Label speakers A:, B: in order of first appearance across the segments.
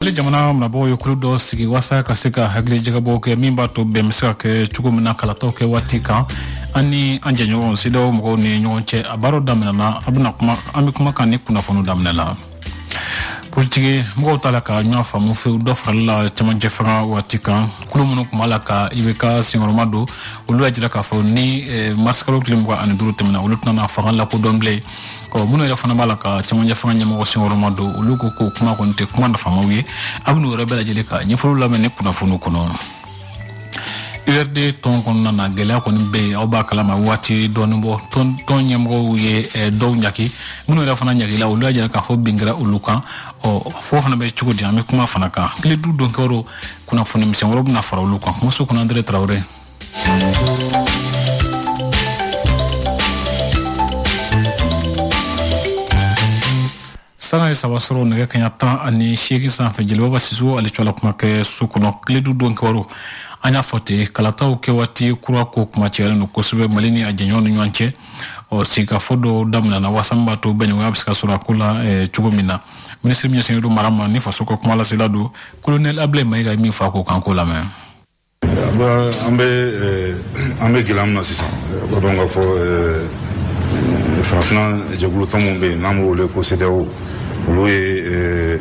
A: Le jamana mnabo yokuru do sigi wasa kasika hagli jigabo ke mimba to bemsa ke chukumina kalato ke watika ani anjanyo sido mgo ni nyonche abaro damna abuna kuma amikuma kan ni kuna fonu damnela politique mgo talaka nyafa mu fe do farla chamanje fanga watika kulumuno kumala ka ibeka singoromado ulu ajira ka fo ni maskalo klimwa an duru temna ulutna na fanga la ko domble ko muno ila fana malaka chamanje fanga nyamo singoromado ulu ko kuma ko nte kuma na fama wi abnu rebela jele ka nyefulu la men kuna fonu kono URD ton kon na gela kon be oba kala ma wati donbo ton nyamgo ye do nyaki muno ila fana nyaki la ulu ajira ka fo bingra uluka o fo fana be chugo diame kuma fana ka kle du don koro kuna fona mission rob na fara uluka muso kuna André Traoré sana sabasoro nege kanyata ani sheki sanfe jilbaba sisu alichola kuma ke sukuno kle du don koro anya fote kalata ke wati kura ko kuma chere no kosube malini ajenyo no nyanche o sika fodo damna na wasamba to benyo abska sura kula chugomina ministre mnyese do marama ni fasoko kuma la selado colonel Able Maiga mi fa ko kankola me
B: ambe gilamna sisa bodonga fo franchement jegulu tombe namu le considéo loué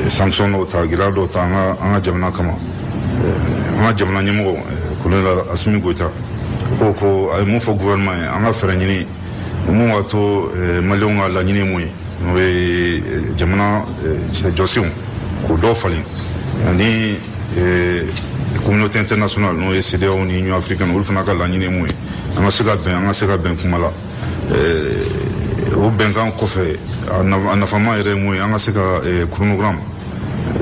B: sanction no ta gilado ta anga jamna kama anga jamna nyimo colonel Asimi Goita ko ay mo fo gouvernement anga fere nyini mo wato malionga la nyini moy no jamna josion ko do fali ni communauté internationale no CEDEAO ni Union africaine ulfuna ka la nyini moy anga sega ben kumala o benkan kofe ana fama ere moy anga sega chronogramme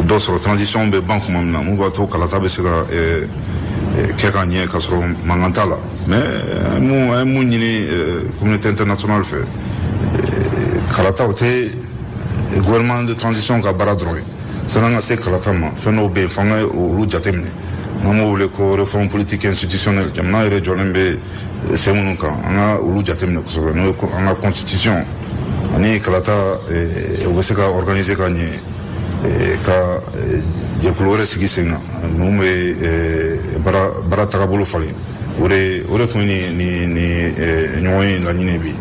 B: do sur transition be banque mamna mu bato kala tabe sega ke gagner kasro mangantala mais mu nyini communauté internationale fait kala tabe gouvernement de transition ka baradroy sananga se kala tama feno be fanga o lu jatemne mamu le ko réforme politique institutionnelle jamna ere jolembe semunuka anga ulu jatemne ko no anga constitution ani kala ta o sega organiser gagner ka je kulore sigisenga nume bara takabulu fali ore ko ni nyoy la nyine bi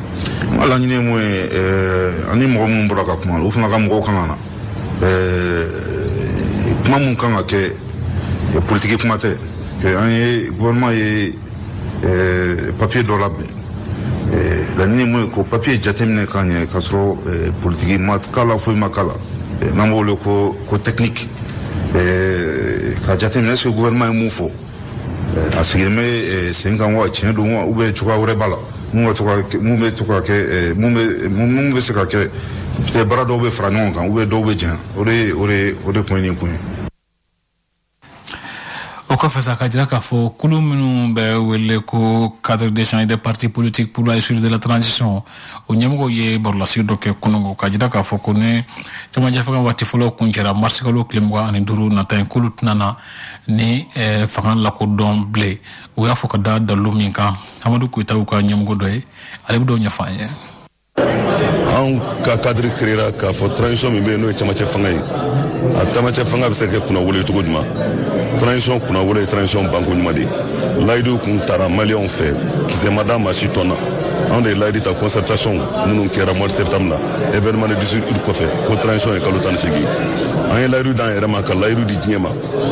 B: ala nyine mo ani mo mun braka kuma ufuna kam ko kanana kuma mun kanga ke politique kuma te que un gouvernement est papier dolable la nyine mo ko papier jatemne kanye kasro politique mat kala fo makala namolo ko technique ka jatem est-ce que gouvernement est moufo asigime 5 ans wa chine do wa ube chuka ure bala mu be seka ke te barado be franon kan ube do be jan ore ko ni ko au confesseur Kadjaka fo kulumunu be wele ko cadre d'échange des partis politiques pour la suite de la transition o nyamgo ye borla si doke kunungo Kadjaka fo kone tama jafaka wati folo kunjera marsikalo klimwa ani duru na tan kulutnana ni fakan la ko domble o ya fo kada daluminka Amadou Koita ko nyamgo doy alebdo nyafaye
C: an ka cadre créera ka fo transition mi be no chamache fangai atamache fanga be seke kuna wole to godma transition kuna wole transition banko nyumadi laidu kun tara malion fait qui c'est madame Ashitona on de laidi ta concertation nunu kera mois de septembre événement de 18 août ko fait ko transition e kalotan sigi an laidu dan erema ka laidu di nyema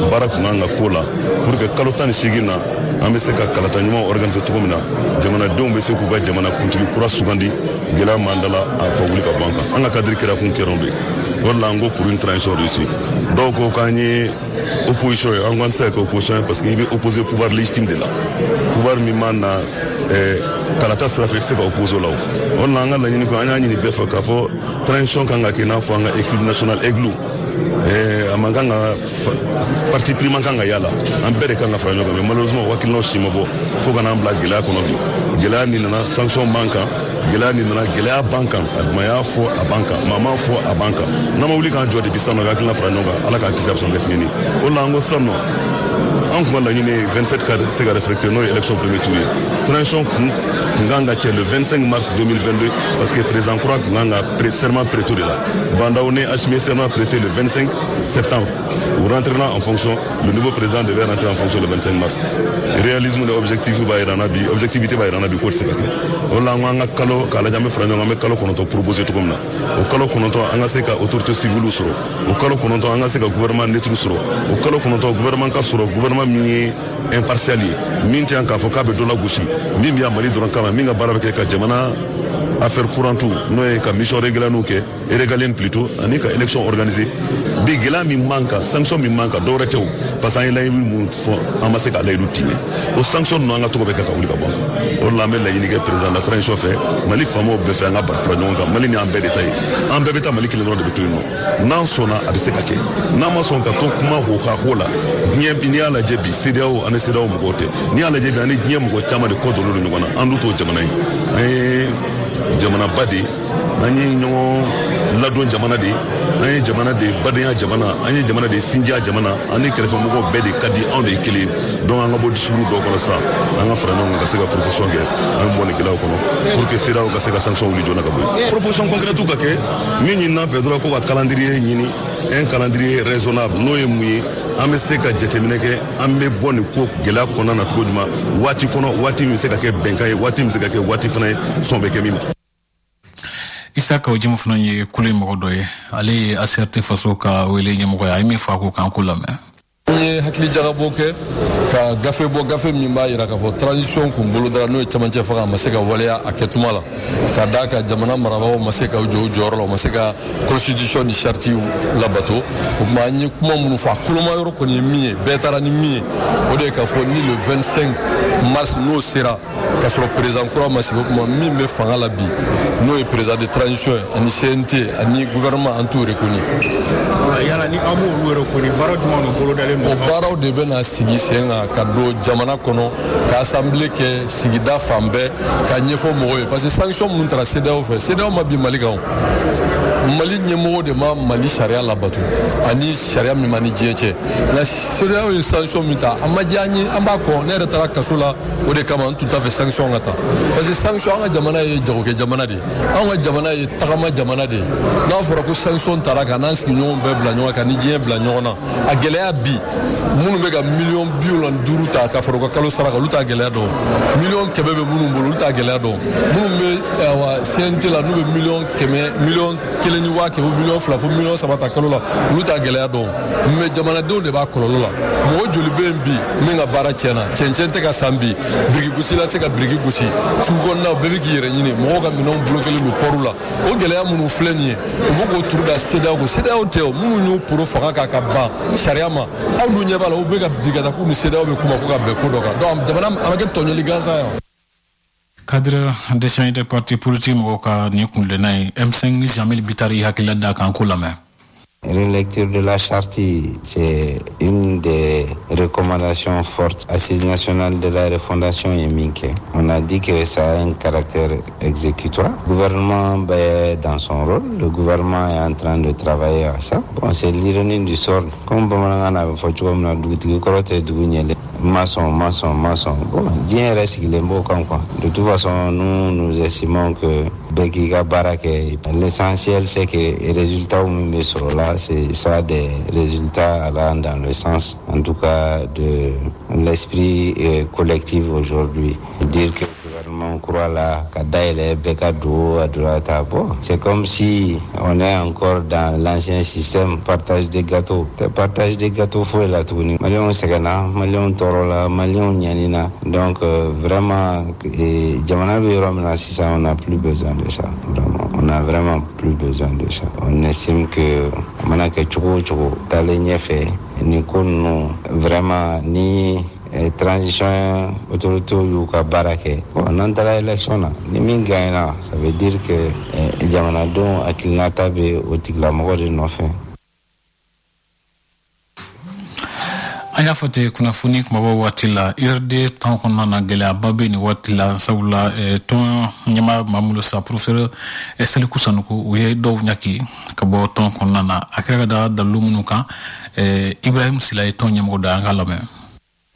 C: barakuna nga kola pour que kalotan sigi na ambe seka kalata nyuma organiser to komina jamana don be se ku ga jamana kuntili kura sugandi gela mandala a ko wuli ka banka anga cadre kera kun keronde wala ngo pour une transition réussie donc kanye opposition en sait que opposition parce qu'il est opposé au pouvoir légitime de là pouvoir mimana kalata sera fait c'est pas opposé là on a ngala ni ko anya ni be fa ka fo transition kanga kina fo nga équipe nationale eglu amanganga parti prima kanga yala ambere kanga fa no mais malheureusement wakil no shimabo fo kana blague gila kono bi gila ni na sanction banca gila ni na gila banca maya fo a banca mama fo a banca na mawuli kan jodi bisano ga kila fra no ga ala ka kisa so let ni o la ngo sanno an kuma laɲini 27 ka se ka respecter n'o ye élection premier tour ye transition kun kan ka cɛ le 25 mars 2022 parce que président kura kun kan ka serment prêter de la Bandaw ne Hachimi serment prêté le 25 septembre ou rentrera en fonction le nouveau président devait rentrer en fonction le 25 mars réalisme de objectif ba irana bi objectivité ba irana bi ko tse kake wala nga kalo kala jame franyo nga me kalo konoto proposer to komna o kalo konoto anga se ka autorité civile soro o kalo konoto anga se ka gouvernement neutre soro o kalo konoto gouvernement ka soro gouvernement mi impartial min tian ka foka be dola gushi min ya mali doron kama min ga bara ke ka jamana affaire courantu no e ka mission régulale no ke régalienne plutôt ani ka élection organisée bi gela mi manka sanction mi manka do retew parce que lay mu fo amase ka lay lutine o sanction no nga to be ka wuli ka bon o la me lay ni ke président la transition fait mali famo be fa nga ba fra nyonga mali ni ambe détail ambe beta mali kile no de betuno nan sona abise ka ke na ma son ka to kuma ho ka hola nyem bi ni ala jebi CDAO ane CDAO mu gote ni ala jebi ani nyem go chama de code lo nyona andu to jamana jamana badi ani ñoo ladon jamana de ani jamana de badenya jamana ani jamana de sinja jamana ani kelefa mo be de kadi on de kele donc anga bo disuru do ko sa anga fra non ga se ga proposition ge an bon ke law ko no pour que sera ga se ga sanction wuli jona ka bo proposition concrète ka ke ni na fe do ko wat calendrier ñini un calendrier raisonnable no ye muyi ambe se ka jetemine ke ambe bon ko gela ko na to duma wati kono wati mi se ka ke benkai wati mi se ka ke wati fana sombe ke mi
A: Isaka ujimu fana ye kule mgodoye ali aserte faso ka wele nye mgoya imi fako kan kula me
D: Nye hakili jagabo ke ka gafe mimba yira ka fo transition kun bolo dara no chamanche faga maseka waleya aketumala ka daka jamana marabawo maseka ujo jorlo maseka constitution ni charte la bato ma nyi kuma munu fa kuluma yoro ko ni miye betara ni miye ode ka fo ni le 25 mars no sera ka so président kura masiko kuma mi me fanga la bi no e président de transition ani CNT ani gouvernement en tout reconnu
E: yala ni amu wero ko ni baro dum no bolo dale
D: o baraw de bena sigi senga ka do jamana kono ka assemblée ke sigida fambe ka nyefo moyo parce que sanction mun tra CEDEAO fait CEDEAO ma bi mali gaw mali nyemo de ma mali sharia la batu ani sharia mi mani jeche la CEDEAO e sanction muta amajani ambako ne retara kasula o de kama tout à fait sanction ngata parce que sanction nga jamana e jago ke jamana de nga jamana e takama jamana de na fora ko sanction taraka nan sigi nyon be bla nyon ka ni je bla nyon na a gelea bi munu be ga million biolon duruta ka foro ko kalo saraka luta gelea do million kebebe munu bolo luta gelea do munu be wa CNT la no million keleni wa ke million fla fo million sabata kalo la luta gelea do me jamana do de ba kololo la mo joli be mbi me nga bara chena chencente ka sambi brigi gusi la teka brigi gusi su gonna be bi yere nyini mo ga minon bloquer le porula o gelea munu flenie o go turda CEDEAO teo munu nyu poro faka ka ba sharia ma awdu nyebala o be ga digata ku ni CEDEAO be kuma ko ga be ko doka donc jamana amake tonyo liganza yo
A: cadre de chaîne de parti politique mo ka ni kunle nay M5 Jamil Bitari hakila da kan kula me.
F: Relecture de la charte, c'est une des recommandations fortes. Assise nationale de la refondation est minquée. On a dit que ça a un caractère exécutoire. Le gouvernement est dans son rôle. Le gouvernement est en train de travailler à ça. Bon, c'est l'ironie du sort. Comme maçon. Bon, bien reste qu'il est beau comme quoi. De toute façon, nous estimons que Bekiga Barak, l'essentiel c'est que les résultats où nous serons là, c'est soit des résultats allant dans le sens, en tout cas, de l'esprit collectif aujourd'hui. Dire que on croit là, c'est comme si on est encore dans l'ancien système partage des gâteaux. Partage des gâteaux, faut la tourner. Malion Segana, Malion Torola, Malion Nyanina. Donc vraiment, Jamana Birom, si ça, on n'a plus besoin de ça. Vraiment, on n'a vraiment plus besoin de ça. On estime que Manaka Chouko, Talenye fait, ni nous vraiment ni transition autorité ou barake bon nantara élection na ni min gagnera ça veut dire que jamana don akilnata be otigla mo de no fait
A: anya fote kuna funi kuma watila irde tan konna na gela babe ni watila sawla ton nyama mamulo sa professeur esel kusanuko uye do nyaki kabo ton konna na akira da lumunu kan Ibrahim Sila ton nyamo da ngalame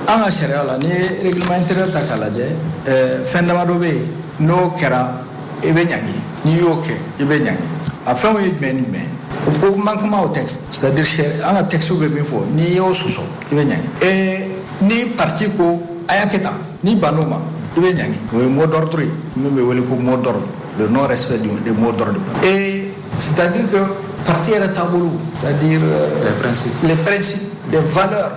E: an ka sariya la ni règlement intérieur ta k'a lajɛ fɛn dama dɔ bɛ yen n'o kɛra i bɛ ɲangi n'i y'o kɛ i bɛ ɲangi a fɛnw ye jumɛn ni jumɛn o ko manquement au texte c'est-à-dire an ka texte bɛ min fɔ n'i y'o sɔsɔ i bɛ ɲangi ni parti ko a y'a kɛ tan n'i ban'o ma i bɛ ɲangi o ye mot d'ordre ye min bɛ wele ko mot d'ordre le non respect des mots d'ordre et c'est-à-dire que parti yɛrɛ taabolo c'est-à-dire les principes des valeurs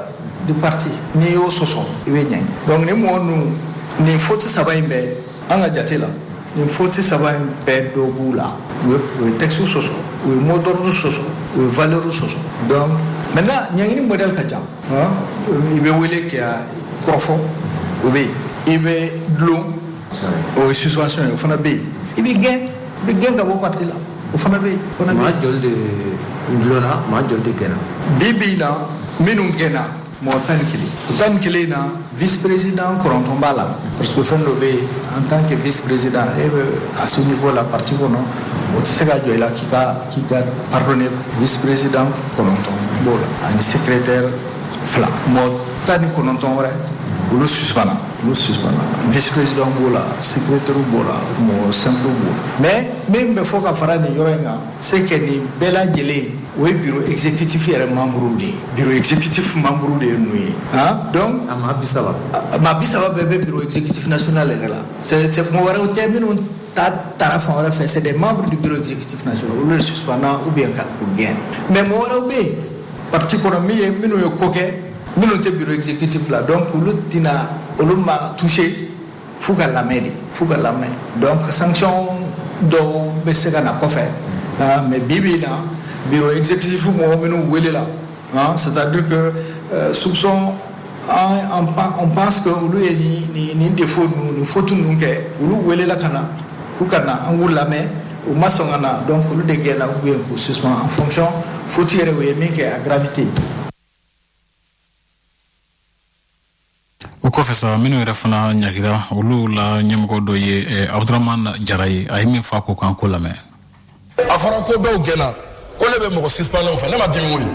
E: du parti n'i y'o sɔsɔ i bɛ ɲangi donc ni mɔgɔ ninnu nin faute saba in bɛɛ an ka jate la nin faute saba in bɛɛ dɔ b'u la o ye texte sɔsɔ o ye mot d'ordre sɔsɔ o ye valeur sɔsɔ donc maintenant ɲangini modèle ka ca i bɛ wele k'a kɔrɔfɔ o bɛ yen i bɛ dulon o ye suspension ye o fana bɛ yen i bɛ gɛn ka bɔ parti la o fana bɛ yen
G: maa joli de dulonna maa joli de gɛnna
E: bi na minnu gɛnna mɔgɔ 11 o 11 na vice président kɔrɔntɔn b'a la parce que fɛn dɔ bɛ yen en tant que vice président e bɛ à ce niveau la parti kɔnɔ o tɛ se ka jɔ i la k'i ka pardonner vice président kɔrɔntɔn b'o la ani secrétaire 2 mɔgɔ 19 wɛrɛ olu suspendra vice président b'o la secrétaire b'o la mɔgɔ simple b'o la mais min bɛ fɔ ka fara nin yɔrɔ in kan c'est que nin bɛɛ lajɛlen o ye bureau exécutif yɛrɛ membre de ye bureau exécutif membre de ye ninnu ye donc
G: maa 30
E: bɛɛ bɛ bureau exécutif national yɛrɛ la c'est mɔgɔ wɛrɛw tɛ minnu taara fan wɛrɛ fɛ c'est des membres du bureau exécutif national olu ye suspendant ou bien ka o gɛn mais mɔgɔ wɛrɛw bɛ yen parti kɔnɔ minnu ye ko kɛ minnu tɛ bureau exécutif la donc olu ma touché f'u ka lamɛn donc sanction dɔw bɛ se ka na kɔfɛ mais bi na bureau exécutif mɔgɔ minnu welela c'est-à-dire que soupçon on pense que olu ye nin défaut nin faute ninnu kɛ olu welela ka na k'u ka na an k'u lamɛn u ma sɔn ka na donc olu de gɛnna ou bien k'u suspend en fonction faute yɛrɛ o ye min kɛ a gravité.
A: o kɔfɛ sa minnu yɛrɛ fana ɲagira olu la ɲɛmɔgɔ dɔ ye abdurahman jara ye a ye min fɔ a ko kan ko lamɛn.
D: a fɔra ko dɔw gɛnna ko ne bɛ mɔgɔ suspendant fɛ ne ma dimi o ye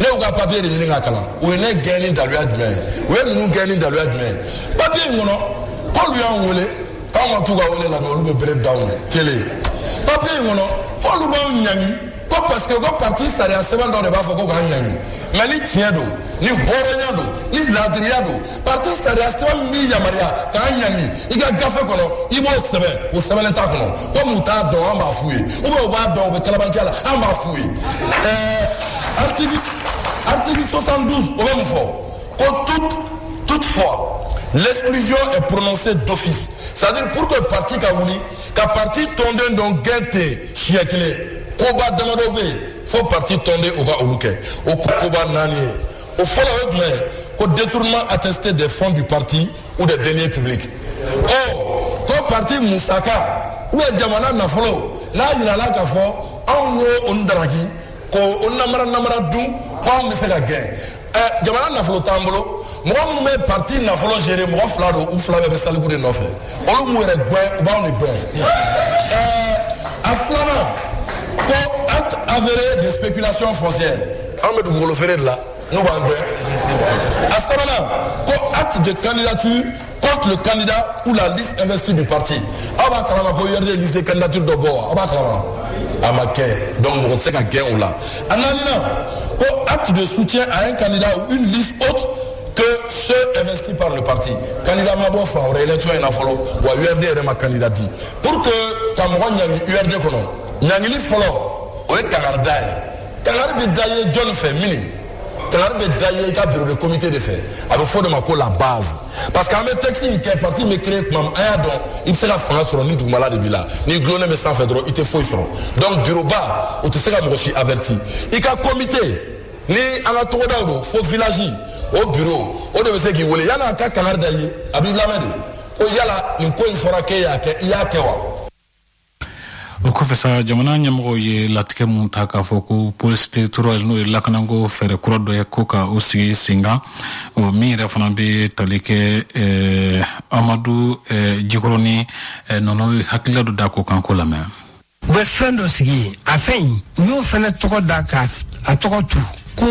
D: ne y'u ka papier de ɲini ka kalan o ye ne gɛn ni daluya jumɛn ye o ye ninnu gɛn ni daluya jumɛn ye papier in kɔnɔ k'olu y'an wele k'anw ka t'u ka wele lamɛn olu bɛ bere d'anw ma kelen papier in kɔnɔ k'olu b'anw ɲangi ko parce que ko parti sariya sɛbɛn dɔ de b'a fɔ ko k'an ɲangi mais ni tiɲɛ don ni hɔrɔnya don ni laadiriya don parti sariya sɛbɛn min b'i yamaruya k'an ɲangi i ka gafe kɔnɔ i b'o sɛbɛn o sɛbɛnnen t'a kɔnɔ komi u t'a dɔn an b'a f'u ye ou bien u b'a dɔn u bɛ kalabanciya la an b'a f'u ye article 72 o bɛ mun fɔ ko toutefois l'exclusion est prononcée d'office c'est-à-dire pour que parti ka wuli ka parti tɔnden dɔn gɛn ten siɲɛ kelen koba damadɔ bɛ yen fo parti tɔnden o ka olu kɛ o koba 4 ye o fɔlɔ o ye jumɛn ye ko détournement attesté des fonds du parti ou des deniers publics ko parti musaka ou bien jamana nafolo n'a yirala k'a fɔ anw y'o ndaraki ko o namara dun ko anw bɛ se ka gɛn jamana nafolo t'an bolo mɔgɔ minnu bɛ parti nafolo gérer mɔgɔ 2 don u 2 bɛɛ bɛ saliku de nɔfɛ olu m'u yɛrɛ gɛn u b'anw de gɛn a 2nan ko acte avéré de spéculation foncière an bɛ dugukolo feere de la n'u b'an gɛn a 3nan ko acte de candidature contre le candidat ou la liste investie du parti aw b'a kalama ko URD liste candidature dɔ bɔ wa aw b'a kalama a ma kɛ donc mɔgɔ tɛ se ka gɛn o la a 4nan ko acte de soutien à un candidat ou une liste autre que ceux investis par le parti candidat ma bɔ fan wɛrɛ élection in na fɔlɔ wa URD yɛrɛ ma candidat di pour que ka mɔgɔ ɲangi URD kɔnɔ ɲangili fɔlɔ o ye kangari da ye kangari bɛ da ye jɔnni fɛ mini kangari bɛ da ye i ka bureau de comité de fɛ a bɛ fɔ de ma ko la base parce que an bɛ texte in kɛ parti bɛ créer tuma min an y'a dɔn i bɛ se ka fanga sɔrɔ ni dugumala de b'i la ni gulonnen bɛ sanfɛ dɔrɔn i tɛ foyi sɔrɔ donc bureau ba o tɛ se ka mɔgɔ si averti i ka comité ni an ka tɔgɔdaw don fo village o bureau o de bɛ se k'i wele yanni a ka kangari da ye a b'i lamɛn de ko yala nin ko in fɔra k'e y'a kɛ i y'a kɛ wa.
A: o kɔfɛ sa jamana ɲɛmɔgɔw ye latigɛ mun ta k'a fɔ ko police territorial n'o ye lakanako fɛɛrɛ kura dɔ ye ko ka o sigi sen kan min yɛrɛ fana bɛ tali kɛ amadu jikɔrɔ ni nɔnɔ ye hakilila dɔ da ko kan ko lamɛn.
H: u bɛ fɛn dɔ sigi a fɛn in u y'o fana tɔgɔ da k'a tɔgɔ tu ko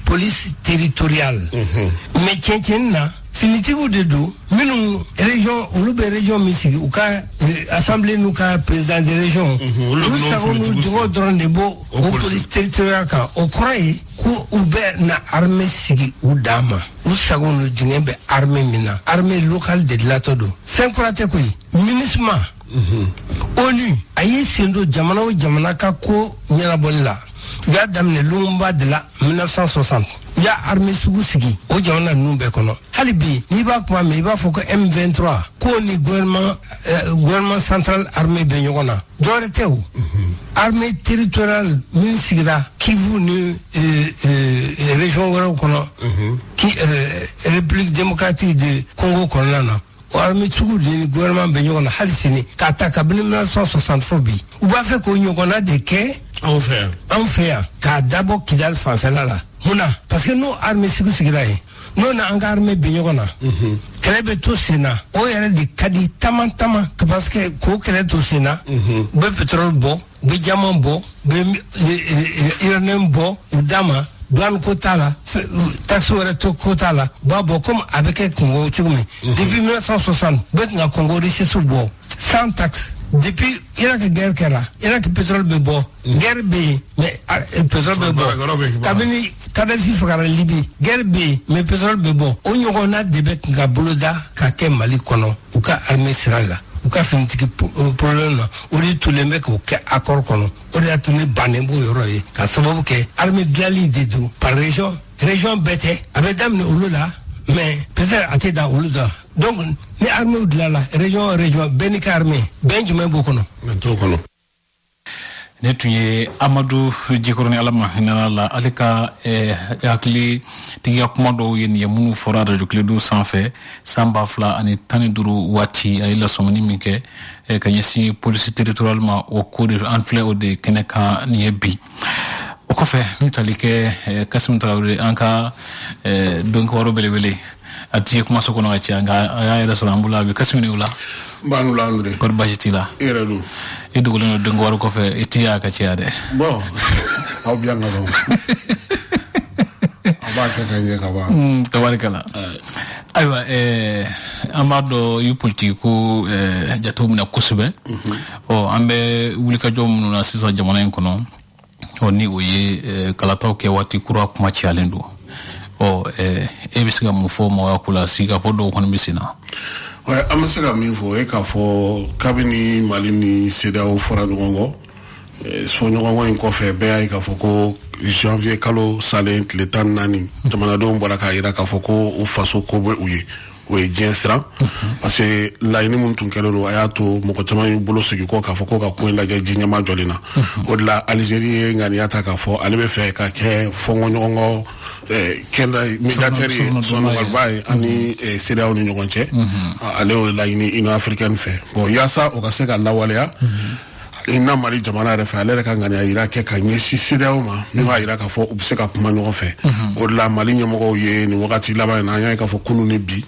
H: police territorial mais tiɲɛ na finitigu de do minu région olu be région misigi u ka assemblée nu ka président de région olu sago nu jogo dron de bo o police territorial ka o kray ku u be na armée sigi u dama u sago nu jinge be armée mina armée locale de latodo senkurate koy ministre ONU ayi sendo jamana o jamana ka ko nyanabolla ya damne lumba de la 1960 ya armée sugu sigi o jamana numbe kono halibi ni ba kuma me ba foko M23 ko ni gouvernement central armée be nyogona doretew armée territoriale minisigira Kivu ni région wara kono ki République démocratique de Congo kono na o armée sugu de gouvernement be nyogona halisini ka ataka 1964 bi u ba fe ko nyogona de ke en fait ka d'abord Kidal fanfela la muna parce que nous armée sigu sigirai nous na anga armée binyogona krebe to sina o yare di kadi tama parce que ko kele to sina be pétrole bo be diamant bo be uranium bo udama douane kotala taxe wala to kotala babo comme avec Congo tchumi depuis 1960 bet na Congo richesse bo sans taxe depuis Irak guerre kera Irak pétrole bebo guerre be mais pétrole bebo kabini Kadhafi fakara Libye guerre be mais pétrole bebo onyogona debek nga boloda ka ke Mali kono u ka armée sirala u ka finitiki problème o di tous les mecs au accord kono o di atuni banembo yoroye ka sababu ke armée glali de do par région bête avec dame ulula mais peut-être à dans Oluda donc ni armée de la région Benika armée benjumé bokono
C: mentokono
A: ne tunye Amadou Djikoroni alama la alika akli tiga komando yen yamunu forada de kledo sans fait samba fla ani taniduru wati ay la somani minke kanyesi police territorialement au cours de enflé au de keneka niebi o kofe mitalike Kassim Traoré anka donc waro belebele ati kuma so kono achi anga ay restaurant bula bi Kassim ni ula
I: banu la andre
A: ko bajitila
I: erelu
A: edu goleno donc waro kofe etiya ka ciade
I: bon aw bianga do abaka kanye ka ba
A: tabarikala aywa amado yu politiku jato muna kusube o ambe wulika jom na sisa jamana en kono oni oye kalataw ke wati kura kuma ci alendo o ebisiga mu fo mo akula siga fodo kono bisina
I: ouais amasiga mi fo e ka fo kabini malini seda o fora ngongo so ngongo en ko fe be ay ka fo ko janvier kalo salent le tan nani tamana do mbora ka ira ka fo ko o faso ko be uye o e jenstra parce que la ini mun tun kelo no ayato moko tama yu bolo sigi ko ka fo ko ka ko la jaji nyama jolina o de la Algérie ngani ata ka fo alebe fe ka ke fo ngongo kenda médiateur son walbay ani CEDEAO ni nyogonche ale o la ini ino africaine fe bon yasa o ka se ka lawalea ina mali jamana refa ale ka ngani ayira ke ka nyesi CEDEAO ma ni wa ayira ka fo ubse ka puma nyogo fe o la mali nyogo ye ni wakati laba na anya ka fo kunu ne bi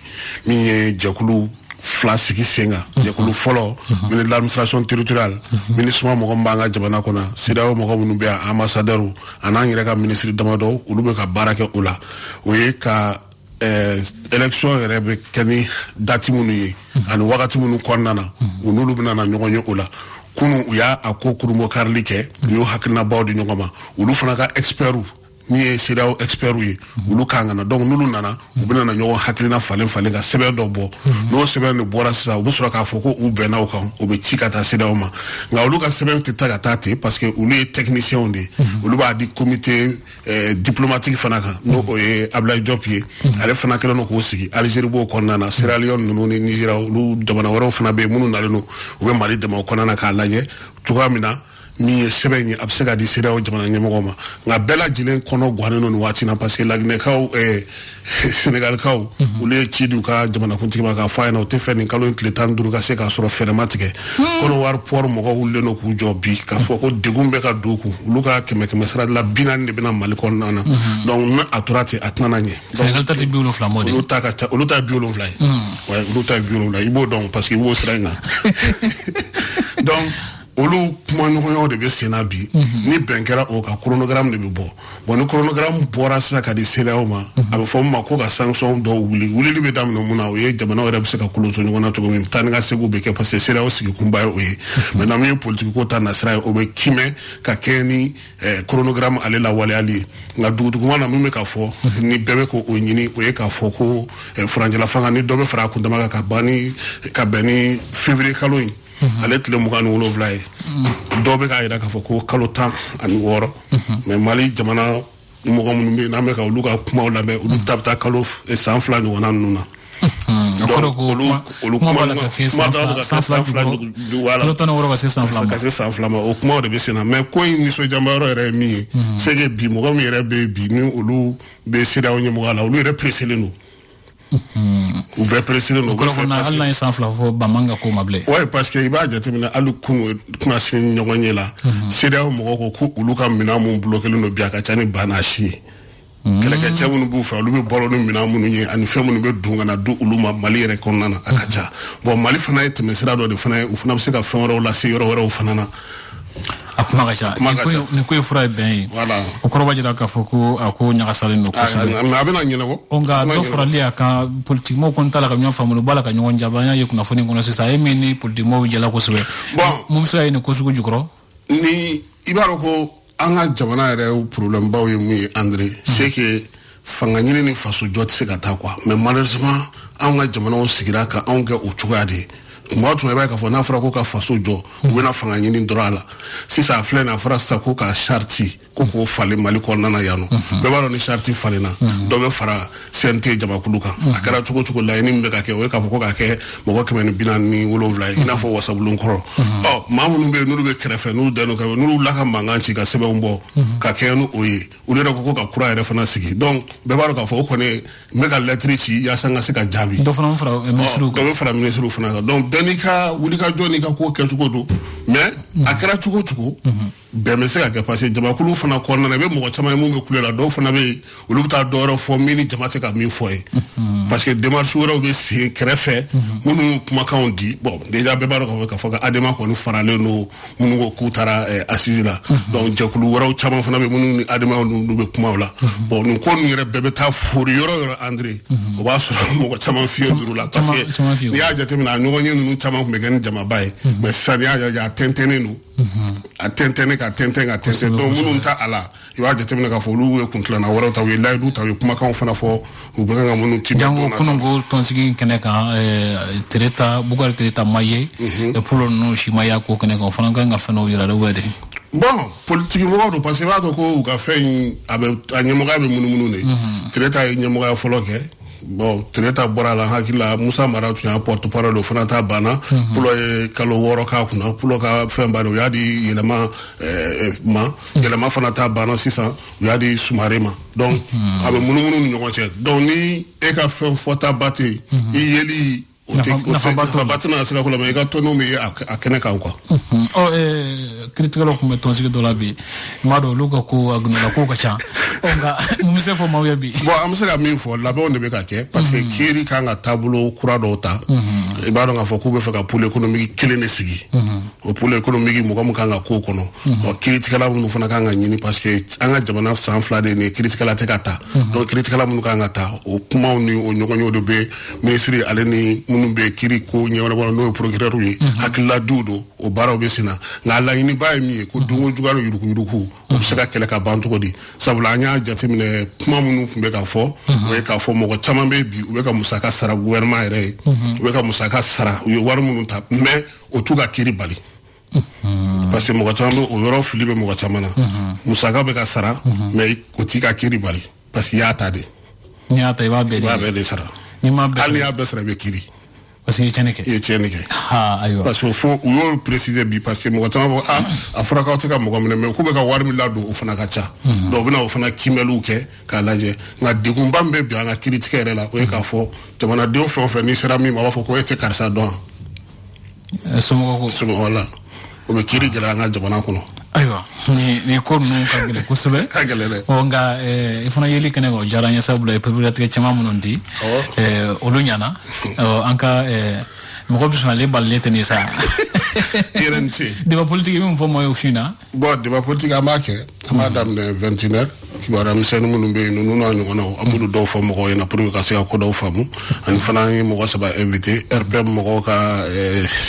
I: mi ye jakulu flasiki senga jakulu folo ministre de l'administration territoriale ministre mo mbanga jamana kona CEDEAO mo ko be ambassadeur anangira ka ministre damado ulube ka barake ula o ye ka élection rebe kani dati munu ye an wakati munu konnana unulu bina nyogonyo ula kunu uya akokuru mo karlike yo hakna bawdi nyogoma ulu fana ka expertu ni CEDEAO expertu ye ulu kangana donc nulu nana ubina na nyogo hakina falen ka sebe dobo no sebe no bora sa ubusura ka foko ubena o kan obe chikata CEDEAO ma nga ulu ka sebe tetaga tate parce que ulu est technicien onde ulu ba di comité diplomatique fana kan no oye Ablaye Diop ye ale fana kala no ko sigi Algérie bo konnana Sierra Leone no ni Nigeria ulu jamana waro fana be munu naleno ube Mali de mo konnana ka laje tugamina ni sebenye absega di CEDEAO jamana nyemogoma nga bela jilen kono gwane no wati na parce que lagne kaw Sénégal kaw ule chidu ka jamana kuntiki ma ka fa na te fe ni kalo intle tan duru ka se ka soro fermatike kono war por mo ko ulle no ku jobi ka fo ko degumbe ka doku luka keme sara la binan ne bina Mali kon nana donc na aturati atnana nye
A: Sénégal tati biolo flamode
I: luta biolo fly ouais luta biolo la ibo donc parce que ibo sera nga donc olu kuma ɲɔgɔnyaw de bɛ senna bi ni bɛn kɛra o ka chronogramme de bɛ bɔ bon ni chronogramme bɔra sira ka di CEDEAO ma a bɛ fɔ ma ko ka sanction dɔw wulili bɛ daminɛ mun na o ye jamana yɛrɛ bɛ se ka koloso ɲɔgɔn na cogo min taa ni ka seginw bɛ kɛ parce que CEDEAO sigikunba ye o ye maintenant min ye politique ko ta nasira ye o bɛ kimɛ ka kɛ ni chronogramme ale lawaleyali ye nka dugutuguma na min bɛ ka fɔ ni bɛɛ bɛ k'o ɲini o ye k'a fɔ ko furancɛla fanga ni dɔ bɛ fara a kuntama kan ka bɛn ni février kalo in ale tile 27 ye dɔw bɛ k'a jira k'a fɔ ko kalo 16 mais Mali jamana mɔgɔ minnu bɛ yen n'an bɛ ka olu ka kumaw lamɛn olu ta bɛ taa kalo san 2 ɲɔgɔnna ninnu na olu kuma b'a la ka kɛ san 2 ma o kumaw de bɛ sen na mais ko in nisɔndiyanba yɔrɔ yɛrɛ ye min ye c'est que bi mɔgɔ min yɛrɛ bɛ yen bi ni olu bɛ CEDEAO ɲɛmɔgɔya la olu yɛrɛ presselen don u bɛɛ presselen don
A: hali n'a ye san 2 fɔ Bamanga ko ma bilen
I: ouais parce que i b'a jateminɛ hali kunu kuma se ɲɔgɔn ye la CEDEAO mɔgɔw ko olu ka minɛn mun bloquelen don bi a ka ca ni ba n'a si ye kɛlɛkɛcɛ minnu b'u fɛ olu bɛ balo ni minɛn minnu ye ani fɛn minnu bɛ don ka na di olu ma Mali yɛrɛ kɔnɔna na a ka ca bon Mali fana ye tɛmɛsira dɔ de fana ye u fana bɛ se ka fɛn wɛrɛw lase yɔrɔ wɛrɛw fana na
A: a kuma ka ca ni ko ye fura ye bɛn ye o kɔrɔ b'a jira k'a fɔ ko a ko ɲagasalen don kosɛbɛ
I: mais a bɛna ɲɛnabɔ
A: nka dɔ farali a kan politikimɔgɔw kɔni t'a la ka ɲɔgɔn faamu u b'a la ka ɲɔgɔn jaba an y'a ye kunnafoni kɔnɔ sisan a ye min ni politikimɔgɔw jɛla kosɛbɛ mun bɛ se ka ye nin ko sugu jukɔrɔ
I: ni i b'a dɔn ko an ka jamana yɛrɛ problème baw ye mun ye André c'est que fanga ɲini ni faso jɔ tɛ se ka taa quoi mais malheureusement an ka jamanaw sigira ka anw kɛ o cogoya de ye tuma i b'a ye k'a fɔ n'a fɔra ko ka faso jɔ u bɛna fanga ɲini dɔrɔn a la sisan a filɛ nin a fɔra sisan ko ka charte ko k'o falen Mali kɔnɔna na yan nɔ bɛɛ b'a dɔn ni charte falenna dɔ bɛ fara CNT jamakulu kan a kɛra cogo cogo laɲini min bɛ ka kɛ o ye k'a fɔ ko ka kɛ mɔgɔ 147 ye i n'a fɔ wasabulon-kɔrɔ maa minnu bɛ yen n'olu bɛ kɛrɛfɛ n'olu dalen kɛrɛfɛ n'olu la ka mankan ci ka sɛbɛnw bɔ ka kɛ ni o ye olu yɛrɛ ko ka kura yɛrɛ fana sigi donc bɛɛ b'a dɔn k'a fɔ o kɔni n bɛ ka lettre ci yaasa n ka se ka jaabi
A: dɔ fana bɛ
I: fara ministre fana kan donc bɛɛ n'i ka wuli ka jɔ n'i ka ko kɛcogo don mais a kɛra cogo cogo bɛn bɛ se ka kɛ parce que jamakulu fana kɔnɔna na i bɛ mɔgɔ caman ye mun bɛ kule la dɔw fana bɛ yen olu bɛ taa dɔ wɛrɛ fɔ min ni jama tɛ ka min fɔ ye parce que démarche wɛrɛw bɛ sen kɛrɛfɛ minnu kumakanw di bon déjà bɛɛ b'a dɔn k'a fɔ ko ADEMA kɔni faralen don minnu ko k'u taara assise la donc jɛkulu wɛrɛw caman fana bɛ minnu ni ADEMA n'olu bɛ kumaw la bon nin ko ninnu yɛrɛ bɛɛ bɛ taa fori yɔrɔ yɔrɔ André o b'a sɔrɔ mɔgɔ caman fiye duuru la parce que n'i y'a jateminɛ a ɲɔgɔnye ninnu caman tun bɛ kɛ ni jamaba ye mais sisan n'i y'a lajɛ a tɛntɛnnen don a tɛntɛnnen ka tɛntɛn donc minnu ta a la i b'a jateminɛ k'a fɔ olu ye kuntilana wɛrɛw ta u ye layidu ta u ye kumakanw fana fɔ u bɛ kan ka minnu ti
A: jango kunun ko tɔnsigi kɛnɛ kan Bukari Tereta ma ye polo ninnu si ma y'a ko kɛnɛ kan o fana kan ka fɛn dɔw yira dɛ de
I: bon politique mɔgɔw don parce que i b'a dɔn ko u ka fɛn a ɲɛmɔgɔya bɛ munumunu de Tereta ye ɲɛmɔgɔya fɔlɔ kɛ bon Tereta bɔra la hakili la Musa Mara tun y'a porte parole o fana ta banna Pulo ye kalo 6 k'a kunna Pulo ka fɛn banna u y'a di yɛlɛma fana ta banna sisan u y'a di Sumare ma donc a bɛ munumunu ni ɲɔgɔn cɛ donc ni e ka fɛn fɔta ba tɛ i yeli nafa tɛna se ka ko la mais i ka tɔnw bɛ ye a kɛnɛ kan quoi
A: kiiritigɛlaw tun bɛ tɔnsigi dɔ la bi n b'a dɔn olu ka ko a gunnala ko ka ca nka mun bɛ se fɔ maaw ye bi
I: bon an bɛ se ka min fɔ labɛnw de bɛ ka kɛ parce que kiiri kan ka taabolo kura dɔw ta i b'a dɔn k'a fɔ k'u bɛ fɛ ka pôle économique kelen de sigi o pôle économique mɔgɔ min kan ka k'o kɔnɔ kiiritigɛla minnu fana kan ka ɲini parce que an ka jamana san 2 de ni kiiritigɛla tɛ ka ta donc kiiritigɛla minnu kan ka ta o kumaw ni o ɲɔgɔnyew de bɛ ministre ale ni minnu bɛ kiiri ko ɲɛmɔgɔ n'o ye procureur ye hakililadiw don o baaraw bɛ sen na nka a laɲiniba ye min ye ko don o juguya ni yuruku-yuruku o bɛ se ka kɛlɛ ka ban cogo di sabula an y'a jateminɛ kuma minnu tun bɛ ka fɔ o ye k'a fɔ mɔgɔ caman bɛ bi u bɛ ka musaka sara gouvernement yɛrɛ ye u bɛ ka musaka sara u ye wari minnu ta mais o t'u ka kiiri bali parce que mɔgɔ caman bɛ o yɔrɔ fili bɛ mɔgɔ caman na musaka bɛ ka sara mais o t'i ka kiiri bali parce que i y'a ta de
A: n'i y'a ta i b'a bɛɛ
I: de sara
A: hali
I: n'i y'a bɛɛ sara i bɛ kiiri
A: parce que i ye tiɲɛni kɛ
I: i ye tiɲɛni kɛ parce que fo u y'o préciser bi parce que mɔgɔ caman bɔ a fɔra k'aw tɛ ka mɔgɔ minɛ mais k'u bɛ ka wari min ladon o fana ka ca donc u bɛna o fana kimɛliw kɛ k'a lajɛ nka degunba min bɛ bi an ka kiiritigɛ yɛrɛ la o ye k'a fɔ jamanaden fɛn o fɛn n'i sera min ma a b'a fɔ ko e tɛ karisa dɔn
A: somɔgɔ ko
I: wala o bɛ kiiri gɛlɛya an ka jamana kɔnɔ
A: Aywa ni ko nu ka gele kusube o nga ifana yeli kene go jaranya sabula e pebula te chama munondi olunyana anka mo bisna le balle teni sa
I: TNT
A: de politique mo fo moyo fina
I: bo de politique amake madame de 21h kibara msenu munumbe no no anyo no amudu do fo mo ko na pour ka se ko do famu an fana mo ko saba invité RPM mo ko ka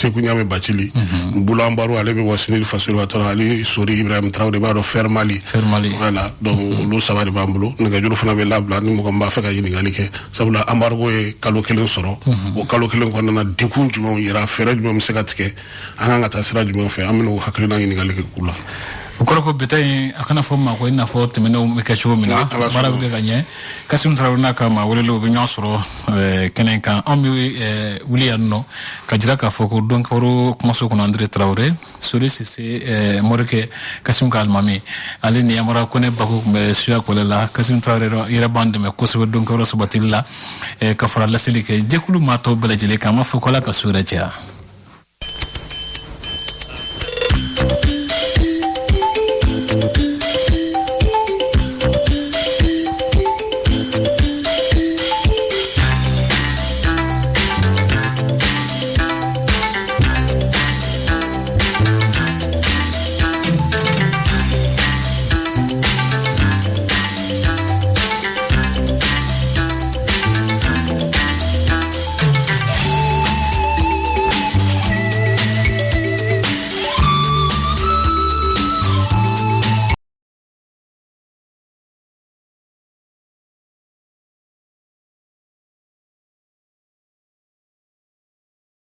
I: Sekou Niamé Bathily Boulambaru ale be wasini fasul wato ali Sori Ibrahim Traoré ba do faire Mali voilà donc lu saba de bambulo nga juro fana be labla ni mo ko mba feka yini ngalike sabula amargo e kalo kelen soro o kalo kelen ko na dikun jumo yira fere jumo msekatike anga ta sira jumo fe amino haklina yini ngalike kula
A: ko betay akana fo ma ko ina fo temeno me ka show mina bara be gagné Kassim Traoré na ka ma wolelo be nyosoro kenen kan ambi William no ka jira ka fo ko donc ro commencer ko André Traoré sori c'est morke Kassim Kalmami ale ni amara ko ne bako be suya ko la Kassim Traoré ro ira bande me ko so donc ro so batilla ka fara la selike jekulu ma to bela jele ka ma fo ko la ka sura tia